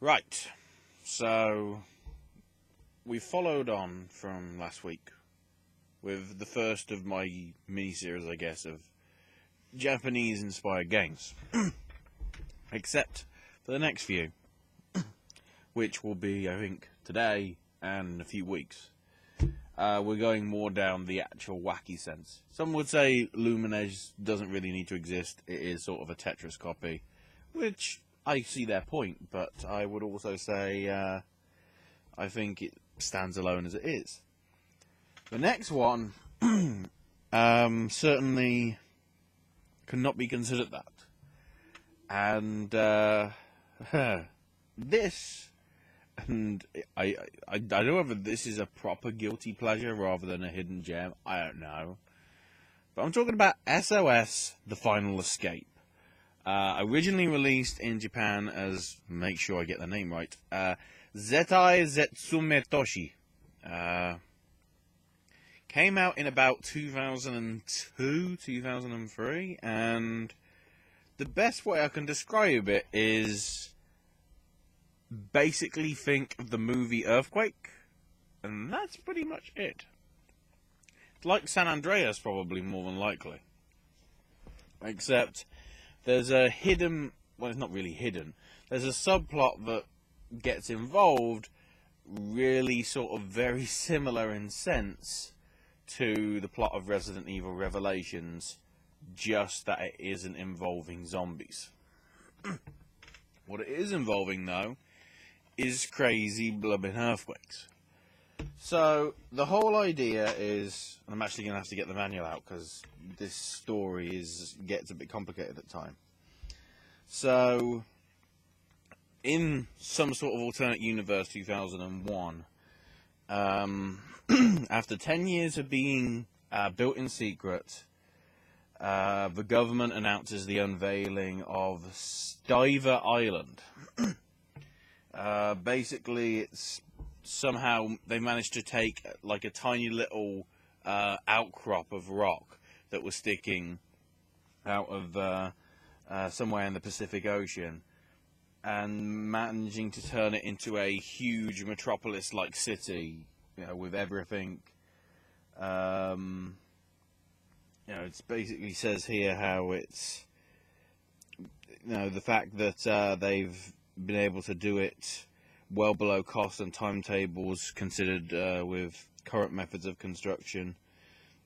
Right, so we followed on from last week with the first of my mini-series, I guess, of Japanese-inspired games. Except for the next few, which will be, I think, today and a few weeks. We're going more down the actual wacky sense. Some would say Luminez doesn't really need to exist. It is sort of a Tetris copy, which I see their point, but I would also say I think it stands alone as it is. The next one certainly cannot be considered that. And this, and I don't know whether this is a proper guilty pleasure rather than a hidden gem. I don't know. But I'm talking about SOS: The Final Escape. Originally released in Japan as, make sure I get the name right, Zetai Zetsumetoshi. Came out in about 2002, 2003, and the best way I can describe it is basically think of the movie Earthquake, and that's pretty much it. It's like San Andreas, probably, more than likely. Except there's a hidden, well, it's not really hidden, there's a subplot that gets involved, really sort of very similar in sense to the plot of Resident Evil Revelations, just that it isn't involving zombies. What it is involving, though, is crazy blubbing earthquakes. So, the whole idea is, and I'm actually going to have to get the manual out because this story gets a bit complicated at times. So, in some sort of alternate universe, 2001, after 10 years of being built in secret, the government announces the unveiling of Stiver Island. Basically, it's somehow they managed to take like a tiny little outcrop of rock that was sticking out of somewhere in the Pacific Ocean, and managing to turn it into a huge metropolis-like city, you know, with everything. You know, it basically says here how it's, you know, the fact that they've been able to do it well below cost and timetables considered with current methods of construction,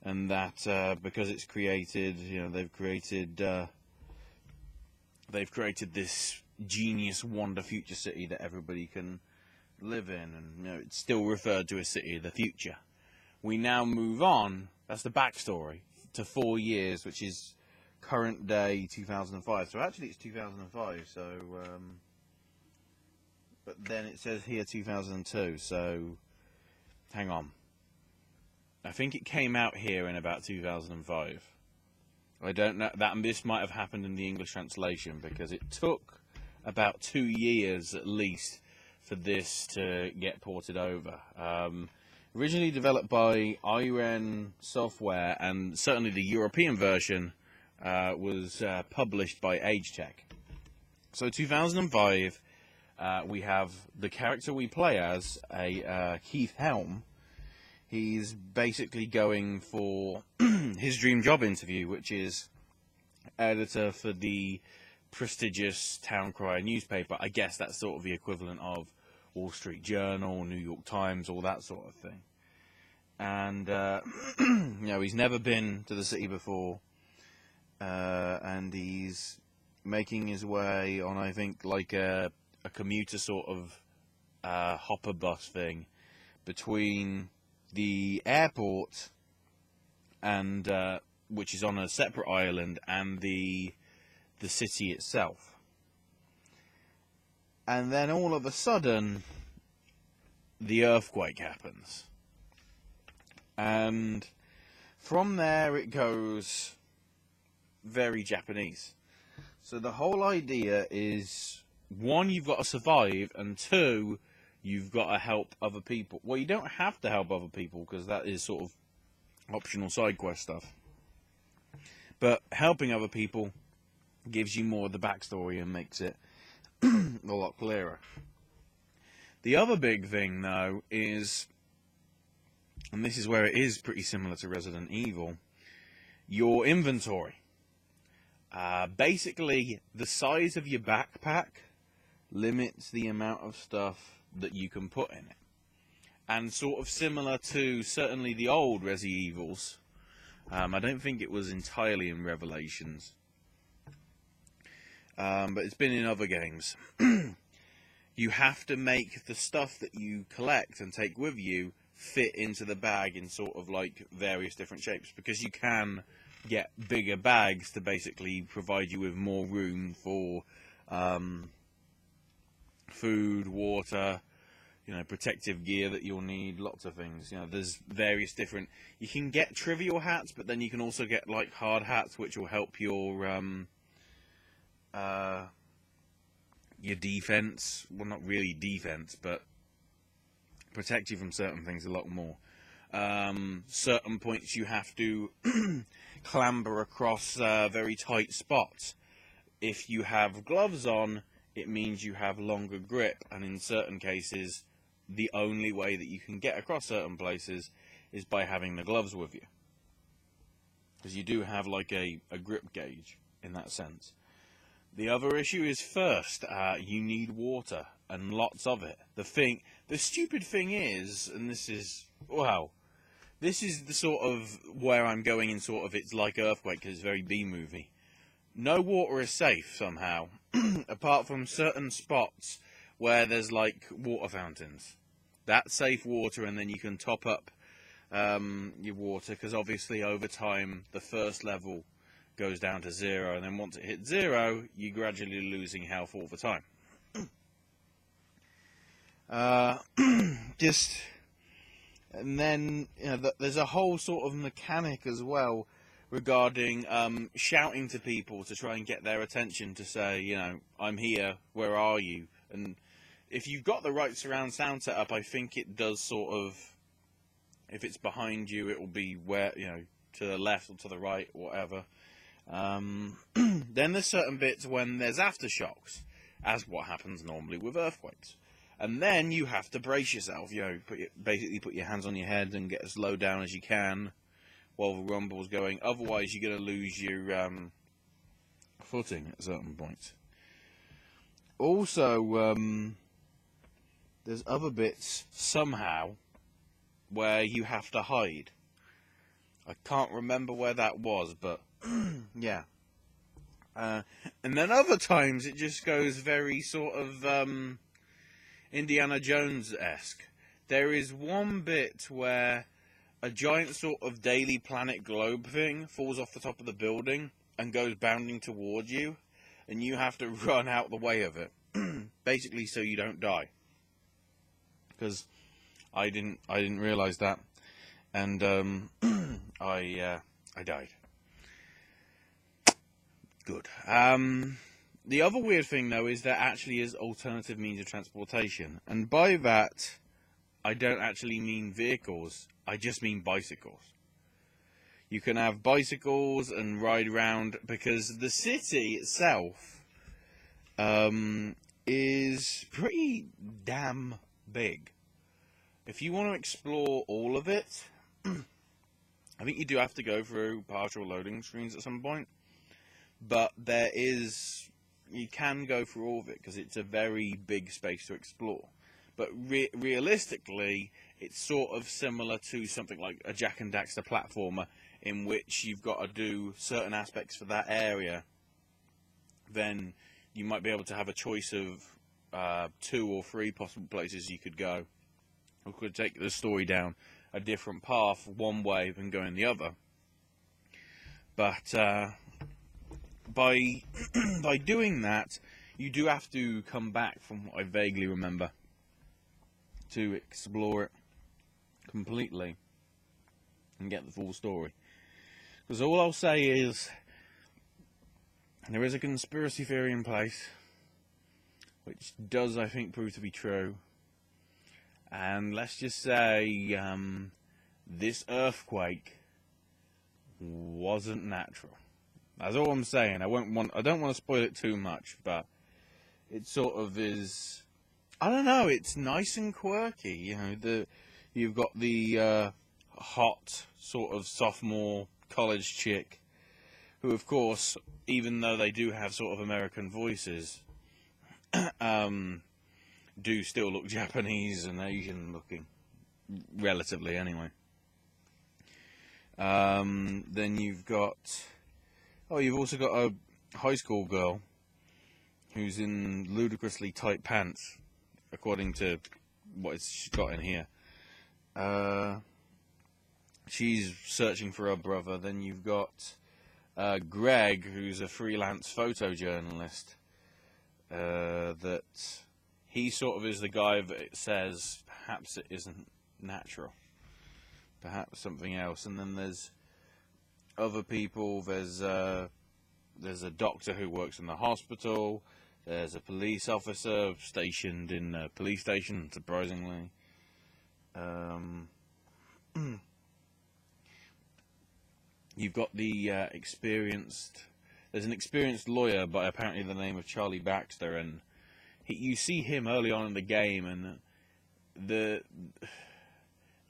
and that because it's created, you know, they've created this genius wonder future city that everybody can live in, and you know, it's still referred to as City of the Future. We now move on, that's the backstory, to 4 years, which is current day 2005. So actually it's 2005, so but then it says here 2002, so hang on. I think it came out here in about 2005. I don't know, this might have happened in the English translation, because it took about 2 years at least for this to get ported over. Originally developed by Iren Software, and certainly the European version was published by AgeTech. So 2005, we have the character we play as, Keith Helm. He's basically going for his dream job interview, which is editor for the prestigious Town Crier newspaper. I guess that's sort of the equivalent of Wall Street Journal, New York Times, all that sort of thing. And, you know, he's never been to the city before, and he's making his way on, I think, like a commuter sort of hopper bus thing between the airport, and which is on a separate island, and the city itself. And then all of a sudden, the earthquake happens. And from there it goes very Japanese. So the whole idea is, one, you've got to survive, and two, you've got to help other people. Well, you don't have to help other people, because that is sort of optional side quest stuff. But helping other people gives you more of the backstory and makes it a lot clearer. The other big thing, though, is, and this is where it is pretty similar to Resident Evil, your inventory. Basically, the size of your backpack limits the amount of stuff that you can put in it. And sort of similar to certainly the old Resi Evils, I don't think it was entirely in Revelations, but it's been in other games. You have to make the stuff that you collect and take with you fit into the bag in sort of like various different shapes, because you can get bigger bags to basically provide you with more room for food, water, protective gear that you'll need, lots of things. There's various different, you can get trivial hats, but then you can also get like hard hats, which will help your defense. Well, not really defense, but protect you from certain things a lot more. Certain points you have to clamber across very tight spots. If you have gloves on, it means you have longer grip, and in certain cases the only way that you can get across certain places is by having the gloves with you, because you do have like a grip gauge in that sense. The other issue is first, you need water, and lots of it. The stupid thing is, and this is the sort of where I'm going in sort of, it's like Earthquake, because it's very B-movie. No water is safe somehow, apart from certain spots where there's like water fountains. That's safe water, and then you can top up your water, because obviously over time the first level goes down to 0, and then once it hits 0, you're gradually losing health all the time. And then there's a whole sort of mechanic as well regarding shouting to people to try and get their attention, to say, I'm here, where are you? And if you've got the right surround sound set up, I think it does sort of, if it's behind you, it will be where, to the left or to the right, whatever. Then there's certain bits when there's aftershocks, as what happens normally with earthquakes. And then you have to brace yourself, basically put your hands on your head and get as low down as you can while the rumble's going. Otherwise, you're going to lose your footing at certain points. Also, there's other bits somehow where you have to hide. I can't remember where that was, but yeah. And then other times it just goes very sort of Indiana Jones-esque. There is one bit where a giant sort of Daily Planet globe thing falls off the top of the building and goes bounding towards you, and you have to run out the way of it, basically so you don't die. Because I didn't realise that, and I died. Good. The other weird thing, though, is there actually is alternative means of transportation. And by that, I don't actually mean vehicles. I just mean bicycles. You can have bicycles and ride around, because the city itself is pretty damn big. If you want to explore all of it, I think you do have to go through partial loading screens at some point. But you can go through all of it, because it's a very big space to explore. But realistically, it's sort of similar to something like a Jak and Daxter platformer, in which you've got to do certain aspects for that area. Then you might be able to have a choice of 2 or 3 possible places you could go, or could take the story down a different path one way than going the other. But by doing that, you do have to come back, from what I vaguely remember, to explore it completely and get the full story. Because all I'll say is, there is a conspiracy theory in place, which does, I think, prove to be true. And let's just say, this earthquake wasn't natural. That's all I'm saying. I don't want to spoil it too much, but it sort of is I don't know. It's nice and quirky. You know, you've got the hot sort of sophomore college chick, who, of course, even though they do have sort of American voices, do still look Japanese and Asian looking, relatively anyway. Then you've also got a high school girl who's in ludicrously tight pants, according to what she's got in here. She's searching for her brother. Then you've got Greg, who's a freelance photojournalist. That he sort of is the guy that it says perhaps it isn't natural, perhaps something else. And then there's other people. There's a doctor who works in the hospital. There's a police officer stationed in a police station, surprisingly. You've got the there's an experienced lawyer by apparently the name of Charlie Baxter, and you see him early on in the game, and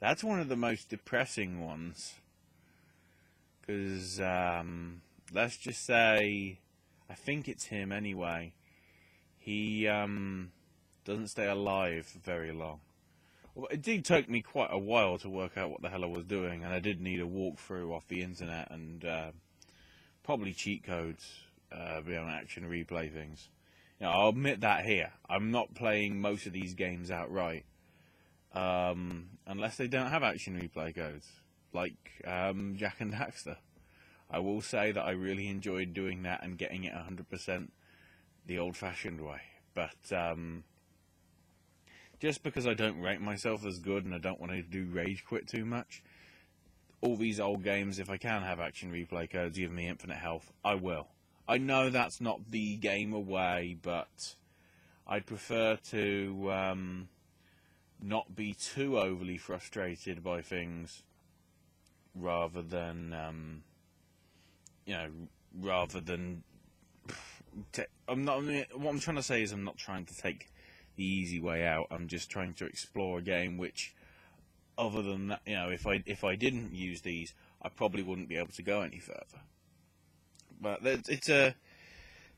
that's one of the most depressing ones, because let's just say, I think it's him anyway, he doesn't stay alive very long. Well, it did take me quite a while to work out what the hell I was doing, and I did need a walkthrough off the internet and probably cheat codes beyond action replay things. You know, I'll admit that here. I'm not playing most of these games outright unless they don't have action replay codes, like Jak and Daxter. I will say that I really enjoyed doing that and getting it 100% the old-fashioned way, but just because I don't rate myself as good and I don't want to do rage quit too much, all these old games, if I can have action replay codes, give me infinite health, I will. I know that's not the game away, but I'd prefer to not be too overly frustrated by things, rather than what I'm trying to say is, I'm not trying to take the easy way out. I'm just trying to explore a game which, other than that, you know, if I didn't use these, I probably wouldn't be able to go any further. But it's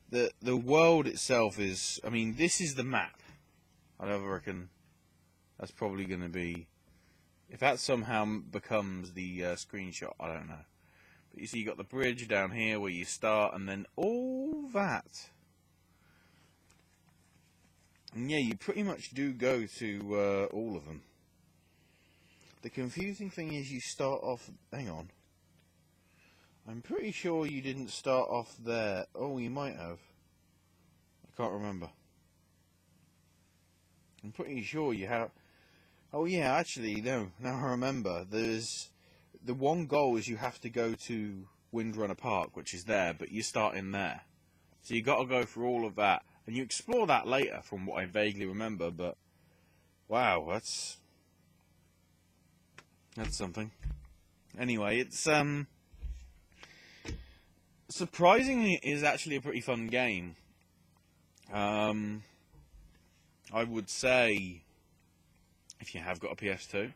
the world itself is, I mean, this is the map. I reckon that's probably going to be, if that somehow becomes the screenshot, I don't know. But you see, you got the bridge down here where you start, and then all that. And yeah, you pretty much do go to all of them. The confusing thing is you start off... Hang on. I'm pretty sure you didn't start off there. Oh, you might have. I can't remember. I'm pretty sure you have... Oh yeah, actually, no. Now I remember. There's... The one goal is you have to go to Windrunner Park, which is there, but you start in there. So you got to go through all of that. And you explore that later, from what I vaguely remember, but... Wow, that's something. Anyway, it's, surprisingly, it is actually a pretty fun game. I would say, if you have got a PS2,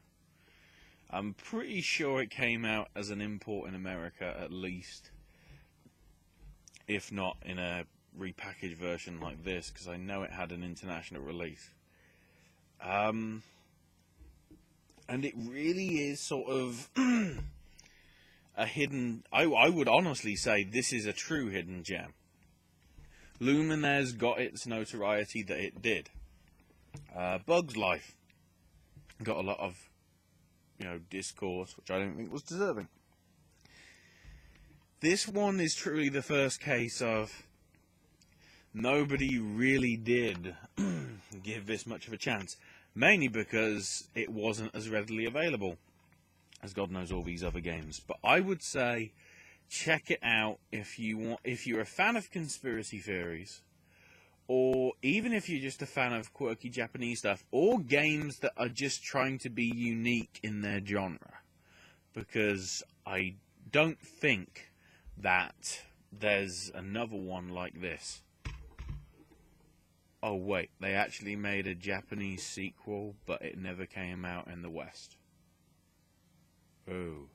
I'm pretty sure it came out as an import in America, at least. If not in a repackaged version like this, because I know it had an international release. And it really is sort of a hidden... I would honestly say this is a true hidden gem. Lumines got its notoriety that it did. Bug's Life got a lot of, you know, discourse, which I don't think was deserving. This one is truly the first case of nobody really did give this much of a chance. Mainly because it wasn't as readily available as God knows all these other games. But I would say check it out if you're a fan of conspiracy theories, or even if you're just a fan of quirky Japanese stuff, or games that are just trying to be unique in their genre. Because I don't think that there's another one like this. Oh wait, they actually made a Japanese sequel, but it never came out in the West. Ooh.